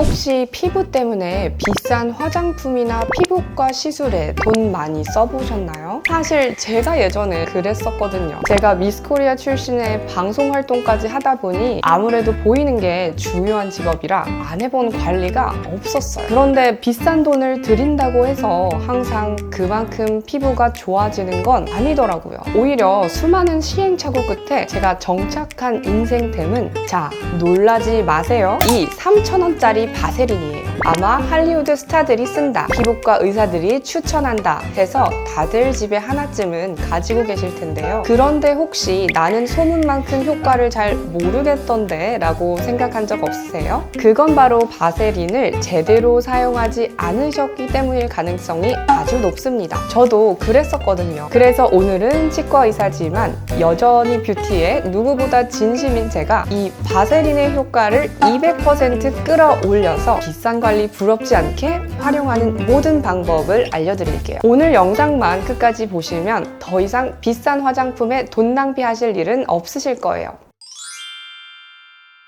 혹시 피부 때문에 비싼 화장품이나 피부과 시술에 돈 많이 써보셨나요? 사실 제가 예전에 그랬었거든요. 제가 미스코리아 출신의 방송 활동까지 하다 보니 아무래도 보이는 게 중요한 직업이라 안 해본 관리가 없었어요. 그런데 비싼 돈을 들인다고 해서 항상 그만큼 피부가 좋아지는 건 아니더라고요. 오히려 수많은 시행착오 끝에 제가 정착한 인생템은, 자, 놀라지 마세요. 이 3,000원짜리 바세린이에요. 아마 할리우드 스타들이 쓴다, 피부과 의사들이 추천한다 해서 다들 집에 하나쯤은 가지고 계실 텐데요. 그런데 혹시 나는 소문만큼 효과를 잘 모르겠던데 라고 생각한 적 없으세요? 그건 바로 바세린을 제대로 사용하지 않으셨기 때문일 가능성이 아주 높습니다. 저도 그랬었거든요. 그래서 오늘은 치과 의사지만 여전히 뷰티에 누구보다 진심인 제가 이 바세린의 효과를 200% 끌어올려서 비싼 관리 부럽지 않게 활용하는 모든 방법을 알려드릴게요. 오늘 영상만 끝까지 보시면 더 이상 비싼 화장품에 돈 낭비하실 일은 없으실 거예요.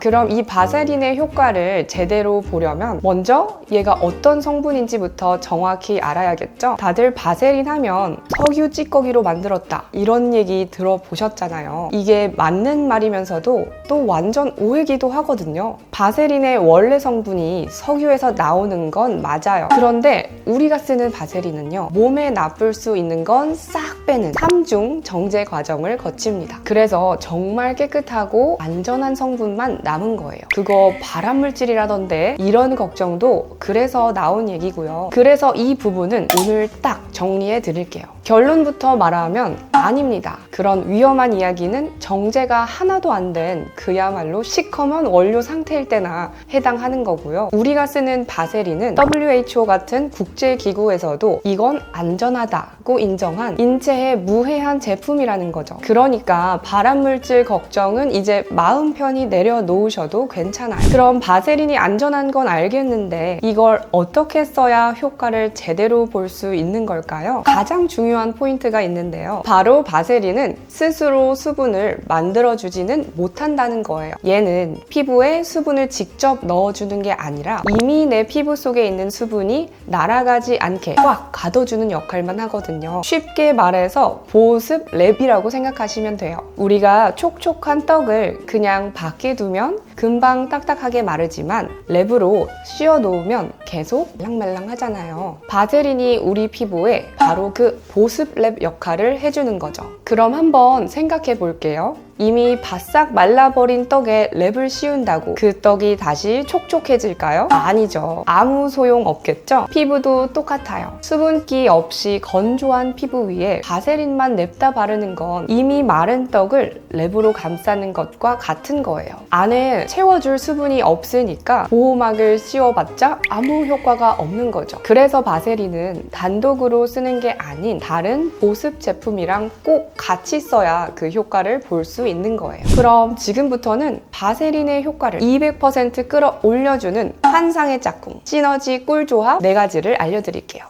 그럼 이 바세린의 효과를 제대로 보려면 먼저 얘가 어떤 성분인지부터 정확히 알아야겠죠? 다들 바세린 하면 석유 찌꺼기로 만들었다, 이런 얘기 들어보셨잖아요. 이게 맞는 말이면서도 또 완전 오해기도 하거든요. 바세린의 원래 성분이 석유에서 나오는 건 맞아요. 그런데 우리가 쓰는 바세린은요, 몸에 나쁠 수 있는 건 싹 빼는 3중 정제 과정을 거칩니다. 그래서 정말 깨끗하고 안전한 성분만 남은 거예요. 그거 발암물질이라던데, 이런 걱정도 그래서 나온 얘기고요. 그래서 이 부분은 오늘 딱 정리해 드릴게요. 결론부터 말하면 아닙니다. 그런 위험한 이야기는 정제가 하나도 안 된 그야말로 시커먼 원료 상태일 때나 해당하는 거고요. 우리가 쓰는 바세린은 WHO 같은 국제기구에서도 이건 안전하다고 인정한 인체에 무해한 제품이라는 거죠. 그러니까 발암물질 걱정은 이제 마음 편히 내려놓으셔도 괜찮아요. 그럼 바세린이 안전한 건 알겠는데 이걸 어떻게 써야 효과를 제대로 볼 수 있는 걸까요? 가장 중요한 포인트가 있는데요. 바로 바세린은 스스로 수분을 만들어주지는 못한다는 거예요. 얘는 피부에 수분을 직접 넣어주는 게 아니라 이미 내 피부 속에 있는 수분이 날아가지 않게 꽉 가둬주는 역할만 하거든요. 쉽게 말해서 보습 랩이라고 생각하시면 돼요. 우리가 촉촉한 떡을 그냥 밖에 두면 금방 딱딱하게 마르지만 랩으로 씌워 놓으면 계속 말랑말랑 하잖아요. 바세린이 우리 피부에 바로 그 보습 랩 역할을 해주는 거죠. 그럼 한번 생각해 볼게요. 이미 바싹 말라버린 떡에 랩을 씌운다고 그 떡이 다시 촉촉해질까요? 아니죠. 아무 소용 없겠죠? 피부도 똑같아요. 수분기 없이 건조한 피부 위에 바세린만 냅다 바르는 건 이미 마른 떡을 랩으로 감싸는 것과 같은 거예요. 안에 채워줄 수분이 없으니까 보호막을 씌워봤자 아무 효과가 없는 거죠. 그래서 바세린은 단독으로 쓰는 게 아닌 다른 보습 제품이랑 꼭 같이 써야 그 효과를 볼 수 있는 거예요. 그럼 지금부터는 바세린의 효과를 200% 끌어올려주는 환상의 짝꿍, 시너지 꿀조합 4가지를 알려드릴게요.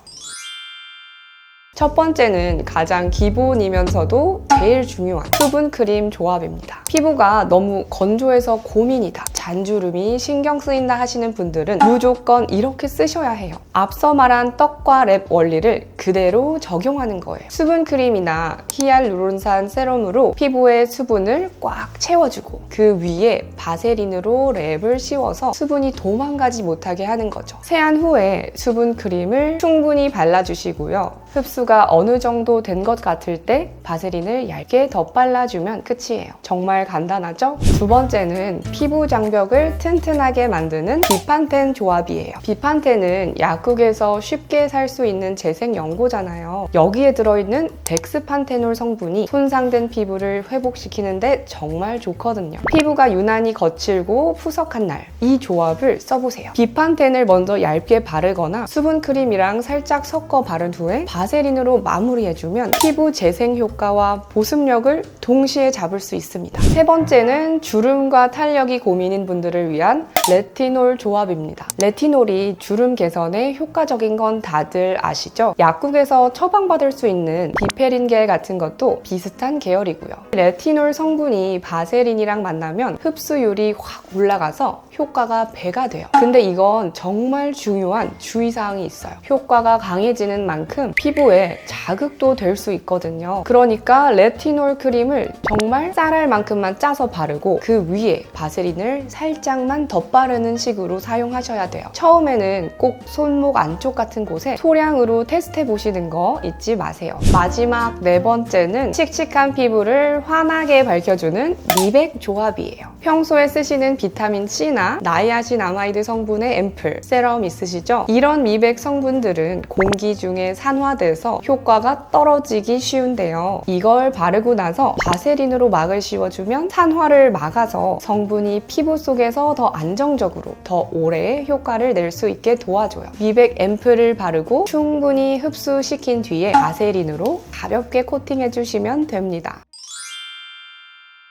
첫 번째는 가장 기본이면서도 제일 중요한 수분크림 조합입니다. 피부가 너무 건조해서 고민이다, 잔주름이 신경 쓰인다 하시는 분들은 무조건 이렇게 쓰셔야 해요. 앞서 말한 떡과 랩 원리를 그대로 적용하는 거예요. 수분크림이나 히알루론산 세럼으로 피부의 수분을 꽉 채워주고 그 위에 바세린으로 랩을 씌워서 수분이 도망가지 못하게 하는 거죠. 세안 후에 수분크림을 충분히 발라주시고요. 흡수가 어느 정도 된 것 같을 때 바세린을 얇게 덧발라주면 끝이에요. 정말 간단하죠? 두 번째는 피부 장벽을 튼튼하게 만드는 비판텐 조합이에요. 비판텐은 약국에서 쉽게 살 수 있는 재생 연고잖아요. 여기에 들어있는 덱스판테놀 성분이 손상된 피부를 회복시키는데 정말 좋거든요. 피부가 유난히 거칠고 푸석한 날, 이 조합을 써보세요. 비판텐을 먼저 얇게 바르거나 수분크림이랑 살짝 섞어 바른 후에 바세린 바세린으로 마무리해주면 피부 재생 효과와 보습력을 동시에 잡을 수 있습니다. 세 번째는 주름과 탄력이 고민인 분들을 위한 레티놀 조합입니다. 레티놀이 주름 개선에 효과적인 건 다들 아시죠? 약국에서 처방받을 수 있는 비페린겔 같은 것도 비슷한 계열이고요. 레티놀 성분이 바세린이랑 만나면 흡수율이 확 올라가서 효과가 배가 돼요. 근데 이건 정말 중요한 주의사항이 있어요. 효과가 강해지는 만큼 피부에 자극도 될 수 있거든요. 그러니까 레티놀 크림을 정말 쌀알 만큼만 짜서 바르고 그 위에 바세린을 살짝만 덧바르는 식으로 사용하셔야 돼요. 처음에는 꼭 손목 안쪽 같은 곳에 소량으로 테스트해 보시는 거 잊지 마세요. 마지막 네 번째는 칙칙한 피부를 환하게 밝혀주는 미백 조합이에요. 평소에 쓰시는 비타민 C나 나이아신아마이드 성분의 앰플, 세럼 있으시죠? 이런 미백 성분들은 공기 중에 산화돼서 효과가 떨어지기 쉬운데요. 이걸 바르고 나서 바세린으로 막을 씌워주면 산화를 막아서 성분이 피부 속에서 더 안정적으로 더 오래 효과를 낼 수 있게 도와줘요. 미백 앰플을 바르고 충분히 흡수시킨 뒤에 바세린으로 가볍게 코팅해주시면 됩니다.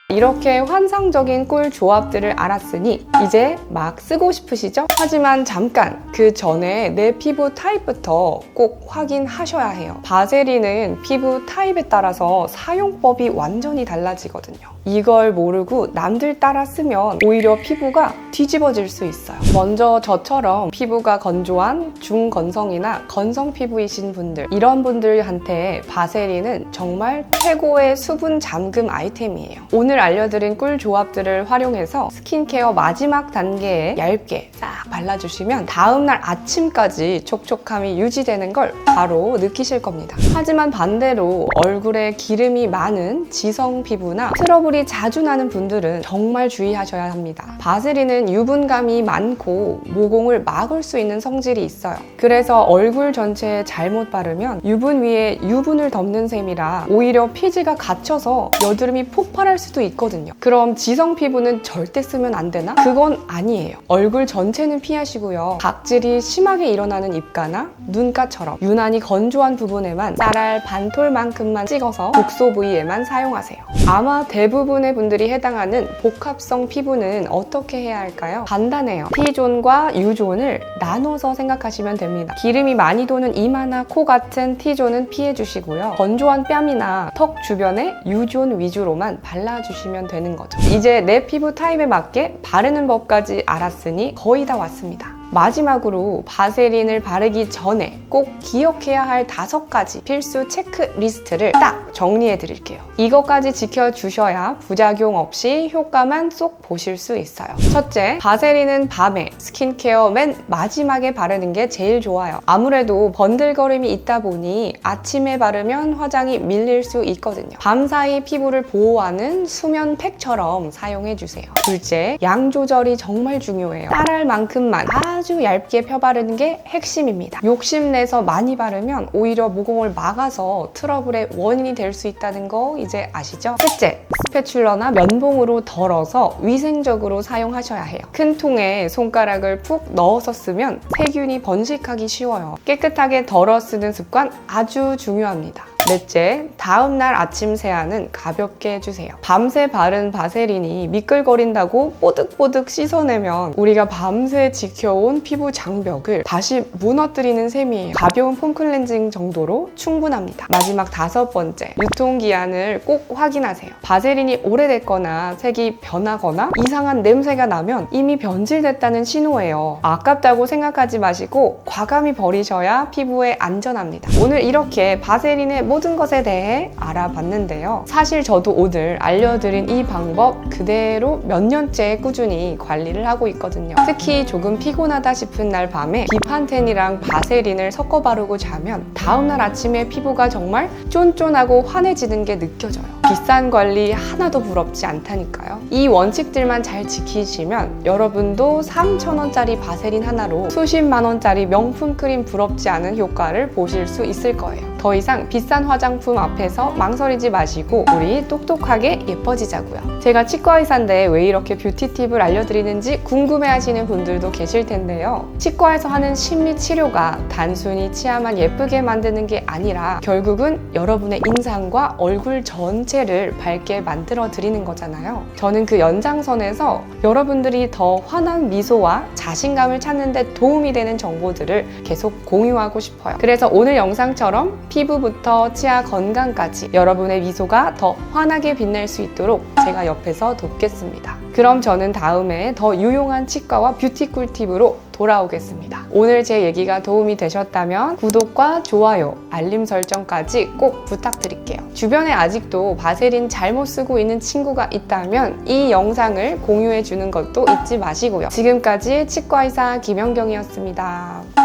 이렇게 환상적인 꿀 조합들을 알았으니 이제 막 쓰고 싶으시죠? 하지만 잠깐 그 전에 내 피부 타입부터 꼭 확인하셔야 해요. 바세린은 피부 타입에 따라서 사용법이 완전히 달라지거든요. 이걸 모르고 남들 따라 쓰면 오히려 피부가 뒤집어질 수 있어요. 먼저 저처럼 피부가 건조한 중건성이나 건성 피부이신 분들, 이런 분들한테 바세린은 정말 최고의 수분 잠금 아이템이에요. 오늘 알려드린 꿀 조합들을 활용해서 스킨케어 마지막 단계에 얇게 싹 발라주시면 다음날 아침까지 촉촉함이 유지되는 걸 바로 느끼실 겁니다. 하지만 반대로 얼굴에 기름이 많은 지성 피부나 트러블이 자주 나는 분들은 정말 주의하셔야 합니다. 바세린은 유분감이 많고 모공을 막을 수 있는 성질이 있어요. 그래서 얼굴 전체에 잘못 바르면 유분 위에 유분을 덮는 셈이라 오히려 피지가 갇혀서 여드름이 폭발할 수도 있거든요. 그럼 지성 피부는 절대 쓰면 안 되나? 그건 아니에요. 얼굴 전체는 피하시고요. 각질이 심하게 일어나는 입가나 눈가처럼 유난히 건조한 부분에만 쌀알 반톨만큼만 찍어서 국소 부위에만 사용하세요. 아마 대부분의 분들이 해당하는 복합성 피부는 어떻게 해야 할까요? 간단해요. T존과 U존을 나눠서 생각하시면 됩니다. 기름이 많이 도는 이마나 코 같은 T존은 피해주시고요. 건조한 뺨이나 턱 주변에 U존 위주로만 발라주시면 되는 거죠. 이제 내 피부 타입에 맞게 바르는 법까지 알았으니 거의 다 왔습니다. 마지막으로 바세린을 바르기 전에 꼭 기억해야 할 5가지 필수 체크리스트를 딱 정리해 드릴게요. 이것까지 지켜주셔야 부작용 없이 효과만 쏙 보실 수 있어요. 첫째, 바세린은 밤에 스킨케어 맨 마지막에 바르는 게 제일 좋아요. 아무래도 번들거림이 있다 보니 아침에 바르면 화장이 밀릴 수 있거든요. 밤사이 피부를 보호하는 수면팩처럼 사용해주세요. 둘째, 양 조절이 정말 중요해요. 쌀알 만큼만 아주 얇게 펴바르는 게 핵심입니다. 욕심내서 많이 바르면 오히려 모공을 막아서 트러블의 원인이 될 수 있다는 거 이제 아시죠? 셋째, 스패츌러나 면봉으로 덜어서 위생적으로 사용하셔야 해요. 큰 통에 손가락을 푹 넣어서 쓰면 세균이 번식하기 쉬워요. 깨끗하게 덜어 쓰는 습관 아주 중요합니다. 넷째, 다음날 아침 세안은 가볍게 해주세요. 밤새 바른 바세린이 미끌거린다고 뽀득뽀득 씻어내면 우리가 밤새 지켜온 피부 장벽을 다시 무너뜨리는 셈이에요. 가벼운 폼 클렌징 정도로 충분합니다. 마지막 5번째, 유통기한을 꼭 확인하세요. 바세린이 오래됐거나 색이 변하거나 이상한 냄새가 나면 이미 변질됐다는 신호예요. 아깝다고 생각하지 마시고 과감히 버리셔야 피부에 안전합니다. 오늘 이렇게 바세린의 모든 것에 대해 알아봤는데요. 사실 저도 오늘 알려드린 이 방법 그대로 몇 년째 꾸준히 관리를 하고 있거든요. 특히 조금 피곤하다 싶은 날 밤에 비판텐이랑 바세린을 섞어 바르고 자면 다음날 아침에 피부가 정말 쫀쫀하고 환해지는 게 느껴져요. 비싼 관리 하나도 부럽지 않다니까요. 이 원칙들만 잘 지키시면 여러분도 3,000원짜리 바세린 하나로 수십만 원짜리 명품 크림 부럽지 않은 효과를 보실 수 있을 거예요. 더 이상 비싼 화장품 앞에서 망설이지 마시고 우리 똑똑하게 예뻐지자고요. 제가 치과 의사인데 왜 이렇게 뷰티 팁을 알려드리는지 궁금해하시는 분들도 계실 텐데요. 치과에서 하는 심리 치료가 단순히 치아만 예쁘게 만드는 게 아니라 결국은 여러분의 인상과 얼굴 전체를 밝게 만들어 드리는 거잖아요. 저는 그 연장선에서 여러분들이 더 환한 미소와 자신감을 찾는 데 도움이 되는 정보들을 계속 공유하고 싶어요. 그래서 오늘 영상처럼 피부부터 치아 건강까지 여러분의 미소가 더 환하게 빛날 수 있도록 제가 옆에서 돕겠습니다. 그럼 저는 다음에 더 유용한 치과와 뷰티 꿀팁으로 돌아오겠습니다. 오늘 제 얘기가 도움이 되셨다면 구독과 좋아요, 알림 설정까지 꼭 부탁드릴게요. 주변에 아직도 바세린 잘못 쓰고 있는 친구가 있다면 이 영상을 공유해 주는 것도 잊지 마시고요. 지금까지 치과의사 김연경이었습니다.